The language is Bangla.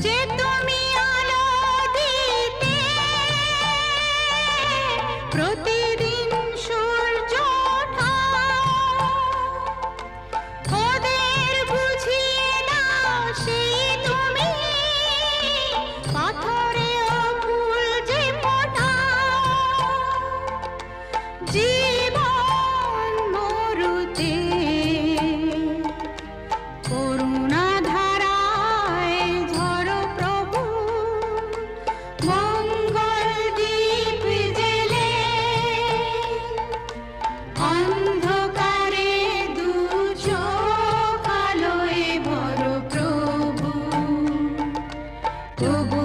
যে তুমি আলো দিতে প্রতিদিন সূর্য ওঠাও, ওদের বুঝিয়ে দাও সেই তুমি পাথরেও ফুল যে ফোটাও। জীবন মরুতে করুণা ধারায় ঝরো প্রভু, মঙ্গল দীপ জেলে অন্ধকারে দু চোখ আলোয় ভরো প্রভু। তবু